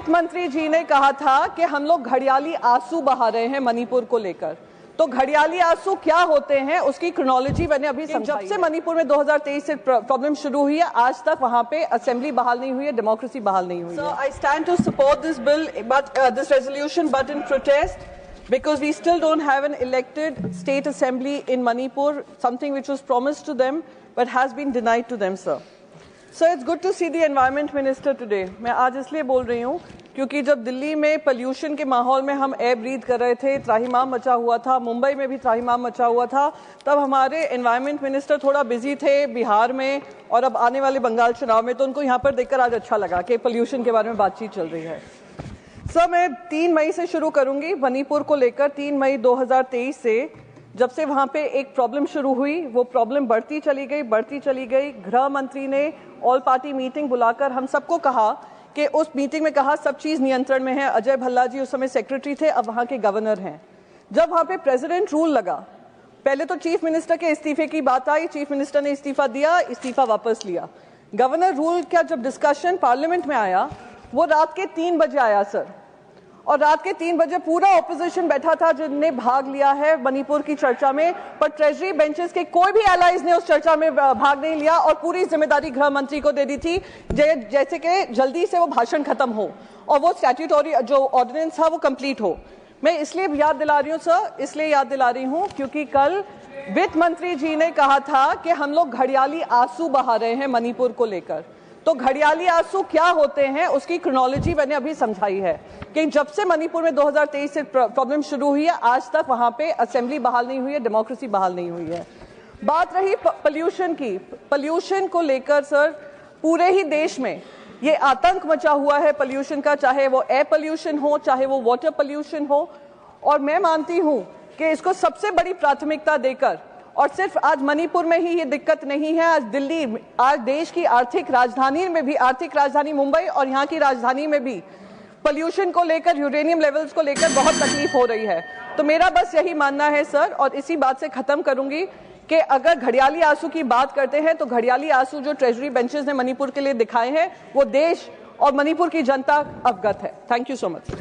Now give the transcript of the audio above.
वित्त मंत्री जी ने कहा था कि हम लोग घड़ियाली आंसू बहा रहे हैं मणिपुर को लेकर। तो घड़ियाली आंसू क्या होते हैं उसकी क्रोनोलॉजी मैंने अभी जब से मणिपुर में 2023 से प्रॉब्लम शुरू हुई है आज तक वहां पे असेंबली बहाल नहीं हुई है, डेमोक्रेसी बहाल नहीं हुई है। I stand to support this bill but this resolution but in protest because we still don't have an elected state assembly in Manipur, something which was promised to them but has been denied to them, sir. Sir, it's good to see the environment minister today. मैं आज इसलिए बोल रही हूँ क्योंकि जब दिल्ली में pollution के माहौल में हम एयर ब्रीथ कर रहे थे, त्राहिमाम मचा हुआ था, मुंबई में भी त्राहिमाम मचा हुआ था, तब हमारे एनवायरनमेंट मिनिस्टर थोड़ा बिजी थे बिहार में और अब आने वाले बंगाल चुनाव में, तो उनको यहाँ पर देखकर आज अच्छा लगा कि पोल्यूशन के बारे में बातचीत चल रही है। सर, मैं 3 मई से शुरू करूंगी मणिपुर को लेकर। 3 मई 2023 से जब से वहां पे एक प्रॉब्लम शुरू हुई वो प्रॉब्लम बढ़ती चली गई। गृह मंत्री ने ऑल पार्टी मीटिंग बुलाकर हम सबको कहा कि उस मीटिंग में कहा सब चीज नियंत्रण में है। अजय भल्ला जी उस समय सेक्रेटरी थे, अब वहां के गवर्नर हैं। जब वहां पे प्रेसिडेंट रूल लगा, पहले तो चीफ मिनिस्टर के इस्तीफे की बात आई, चीफ मिनिस्टर ने इस्तीफा दिया, इस्तीफा वापस लिया। गवर्नर रूल का जब डिस्कशन पार्लियामेंट में आया वो रात के 3 बजे आया सर, और रात के 3 बजे पूरा ऑपोजिशन बैठा था जिनने भाग लिया है मणिपुर की चर्चा में, पर ट्रेजरी बेंचेस के कोई भी एलाइज ने उस चर्चा में भाग नहीं लिया और पूरी जिम्मेदारी गृह मंत्री को दे दी थी जैसे कि जल्दी से वो भाषण खत्म हो और वो स्टैट्यूटरी जो ऑर्डिनेंस था वो कंप्लीट हो। मैं इसलिए याद दिला रही हूँ सर, इसलिए याद दिला रही हूँ क्योंकि कल वित्त मंत्री जी ने कहा था कि हम लोग घड़ियाली आंसू बहा रहे हैं मणिपुर को लेकर। तो घड़ियाली आंसू क्या होते हैं उसकी क्रोनोलॉजी मैंने अभी समझाई है कि जब से मणिपुर में 2023 से प्रॉब्लम शुरू हुई है आज तक वहां पे असेंबली बहाल नहीं हुई है, डेमोक्रेसी बहाल नहीं हुई है। बात रही पोल्यूशन की, पोल्यूशन को लेकर सर पूरे ही देश में ये आतंक मचा हुआ है पोल्यूशन का, चाहे वो एयर पोल्यूशन हो चाहे वो वाटर पोल्यूशन हो। और मैं मानती हूं कि इसको सबसे बड़ी प्राथमिकता देकर, और सिर्फ आज मणिपुर में ही ये दिक्कत नहीं है, आज दिल्ली, आज देश की आर्थिक राजधानी में भी, आर्थिक राजधानी मुंबई और यहाँ की राजधानी में भी पोल्यूशन को लेकर, यूरेनियम लेवल्स को लेकर बहुत तकलीफ हो रही है। तो मेरा बस यही मानना है सर, और इसी बात से खत्म करूंगी कि अगर घड़ियाली आंसू की बात करते हैं तो घड़ियाली आंसू जो ट्रेजरी बेंचेस ने मणिपुर के लिए दिखाए हैं वो देश और मणिपुर की जनता अवगत है। Thank you so much.